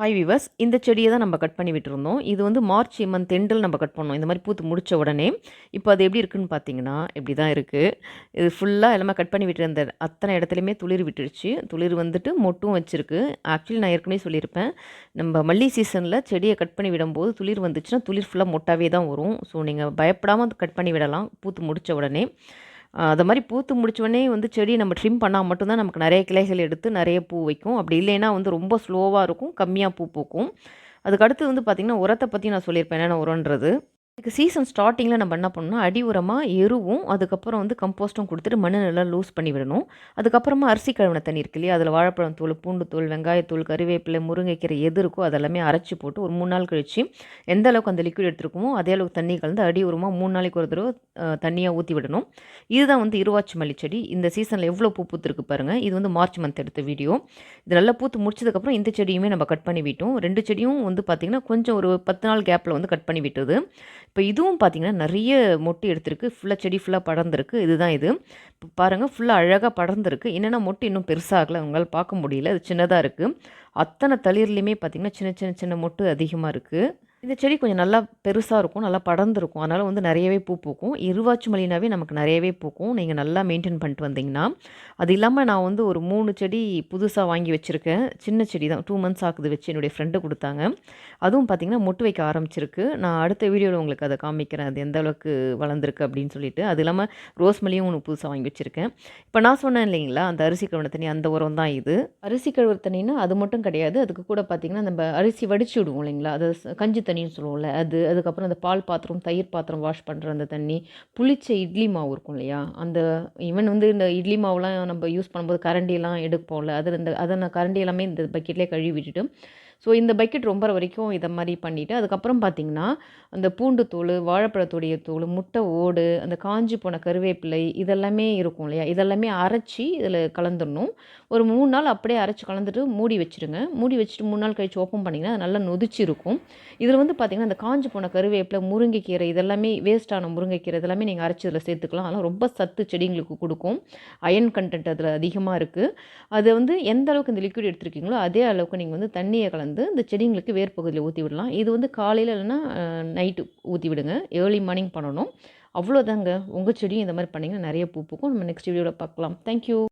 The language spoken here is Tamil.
ஹாய் விவர்ஸ், இந்த செடியை தான் நம்ம கட் பண்ணி விட்டுருந்தோம். இது வந்து மார்ச் மந்த் எண்டில் நம்ம கட் பண்ணோம். இந்த மாதிரி பூத்து முடிச்ச உடனே. இப்போ அது எப்படி இருக்குன்னு பார்த்தீங்கன்னா, இப்படி தான் இருக்குது. இது ஃபுல்லாக எல்லாமே கட் பண்ணி விட்டுருந்த அத்தனை இடத்துலையுமே துளிர் விட்டுடுச்சு. துளிர் வந்துட்டு மொட்டும் வச்சிருக்கு. ஆக்சுவலி நான் ஏற்கனவே சொல்லியிருப்பேன், நம்ம மல்லி சீசனில் செடியை கட் பண்ணி விடும்போது துளிர் வந்துச்சுன்னா துளிர் ஃபுல்லாக மொட்டாவே தான் வரும். ஸோ நீங்கள் பயப்படாமல் கட் பண்ணி விடலாம் பூத்து முடிச்ச உடனே. அது மாதிரி பூத்து முடிச்சோடனே வந்து செடியை நம்ம ட்ரிம் பண்ணால் மட்டும்தான் நமக்கு நிறைய கிளைகள் எடுத்து நிறைய பூ வைக்கும். அப்படி இல்லைன்னா வந்து ரொம்ப ஸ்லோவாக இருக்கும், கம்மியாக பூ பூக்கும். அதுக்கடுத்து வந்து பார்த்திங்கன்னா, உரத்தை பற்றி நான் சொல்லியிருப்பேன் என்னென்ன உரன்றது. இதுக்கு சீசன் ஸ்டார்ட்டிங்கில் நம்ம என்ன பண்ணணும், அடி உரமாக எருவும் அதுக்கப்புறம் வந்து கம்போஸ்ட்டும் கொடுத்துட்டு மண்ணை நல்லா லூஸ் பண்ணி விடணும். அதுக்கப்புறமா அரிசி கழுவின தண்ணி இருக்கு இல்லையா, அதில் வாழைப்பழம் தூள், பூண்டு தூள், வெங்காயத்தூள், கருவேப்பிலை, முருங்கைக்கீரை எது இருக்கோ அதெல்லாமே அரைச்சி போட்டு ஒரு 3 நாள் கழித்து எந்த அளவுக்கு அந்த லிக்விட் எடுத்துருக்குமோ அதே அளவுக்கு தண்ணி கலந்து அடி உரமாக 3 நாளைக்கு ஒரு தடவை தண்ணியாக ஊற்றி விடணும். இதுதான் வந்து இருவாச்சி மல்லி செடி. இந்த சீசனில் எவ்வளோ பூ பூத்துருக்கு பாருங்கள். இது வந்து மார்ச் மந்த் எடுத்த வீடியோ. இது நல்லா பூத்து முடிச்சதுக்கப்புறம் இந்த செடியுமே நம்ம கட் பண்ணி விட்டோம். 2 செடியும் வந்து பார்த்திங்கன்னா கொஞ்சம் ஒரு 10 நாள் கேப்பில் வந்து கட் பண்ணி விட்டது. இப்போ இதுவும் பார்த்திங்கன்னா நிறைய மொட்டு எடுத்திருக்கு. ஃபுல்லாக செடி ஃபுல்லாக படர்ந்துருக்கு. இதுதான் இது. இப்போ பாருங்கள், ஃபுல்லாக அழகாக படர்ந்துருக்கு. என்னென்னா மொட்டு இன்னும் பெருசாகலை, உங்களால் பார்க்க முடியல. அது சின்னதாக இருக்குது. அத்தனை தளிர்லையுமே பார்த்திங்கன்னா சின்ன சின்ன சின்ன மொட்டு அதிகமாக இருக்குது. இந்த செடி கொஞ்சம் நல்லா பெருசாக இருக்கும், நல்லா படர்ந்துருக்கும். அதனால் வந்து நிறையவே பூ பூக்கும். இருவாச்சி மல்லினாவே நமக்கு நிறையவே பூக்கும், நீங்கள் நல்லா மெயின்டைன் பண்ணிட்டு வந்தீங்கன்னா. அது இல்லாமல் நான் வந்து ஒரு 3 செடி புதுசாக வாங்கி வச்சுருக்கேன். சின்ன செடி தான், 2 மந்த்ஸ் ஆகுது வச்சு, என்னுடைய ஃப்ரெண்டு கொடுத்தாங்க. அதுவும் பார்த்திங்கன்னா மொட்டு வைக்க ஆரம்பிச்சிருக்கு. நான் அடுத்த வீடியோவில் உங்களுக்கு அதை காமிக்கிறேன், அது எந்த அளவுக்கு வளர்ந்துருக்கு அப்படின்னு சொல்லிட்டு. அது இல்லாமல் ரோஸ் மல்லியும் ஒன்று புதுசாக வாங்கி வச்சுருக்கேன். இப்போ நான் சொன்னேன் இல்லைங்களா, அந்த அரிசி கழுவின தண்ணி, அந்த உரம் தான் இது. அரிசி கழுவுற தண்ணின்னா அது மட்டும் கிடையாது, அதுக்கு கூட பார்த்திங்கன்னா நம்ம அரிசி வடிச்சு விடுவோம் இல்லைங்களா, அது கஞ்சி தண்ணின்னு சொல்லுவோம்ல அது. அதுக்கப்புறம் அந்த பால் பாத்திரம், தயிர் பாத்திரம் வாஷ் பண்ணுற அந்த தண்ணி, புளிச்ச இட்லி மாவு இருக்கும் இல்லையா, அந்த ஈவன் வந்து இந்த இட்லி மாவுலாம் நம்ம யூஸ் பண்ணும்போது கரண்டியெல்லாம் எடுப்போம்ல, அதை நான் கரண்டி எல்லாமே இந்த பக்கெட்லேயே கழுவி விட்டுட்டு, ஸோ இந்த பக்கெட் ரொம்ப வரைக்கும் இதை மாதிரி பண்ணிவிட்டு, அதுக்கப்புறம் பார்த்திங்கன்னா அந்த பூண்டு தூள், வாழைப்பழத்துடைய தூள், முட்டை ஓடு, அந்த காஞ்சி போன கருவேப்பிலை இதெல்லாமே இருக்கும் இல்லையா, இதெல்லாமே அரைச்சி இதில் கலந்துடணும். ஒரு 3 நாள் அப்படியே அரைச்சி கலந்துட்டு மூடி வச்சுருங்க. மூடி வச்சுட்டு 3 நாள் கழித்து ஓப்பன் பண்ணிங்கன்னா அது நல்லா நொதிச்சு இருக்கும். இதில் வந்து பார்த்திங்கன்னா அந்த காஞ்சி போன கருவேப்பிலை, முருங்கைக்கீரை இதெல்லாமே, வேஸ்ட்டான முருங்கைக்கீரை இதெல்லாமே நீங்கள் அரைச்சி இதில் சேர்த்துக்கலாம். அதெல்லாம் ரொம்ப சத்து செடிங்களுக்கு கொடுக்கும். அயன் கண்டென்ட் அதில் அதிகமாக இருக்குது. அது வந்து எந்த அளவுக்கு இந்த லிக்விட் எடுத்துருக்கீங்களோ அதே அளவுக்கு நீங்கள் வந்து தண்ணியை கலந்து இந்த செடிங்களுக்கு வேர் பகுதியில் ஊற்றி விடலாம். இது வந்து காலையில் இல்லைன்னா நைட்டு ஊற்றி விடுங்க. ஏர்லி மார்னிங் பண்ணணும். அவ்வளோதாங்க. உங்கள் செடியும் இந்த மாதிரி பண்ணிங்கன்னா நிறைய பூ பூக்கும். நம்ம நெக்ஸ்ட் வீடியோவில் பார்க்கலாம். தேங்க்யூ.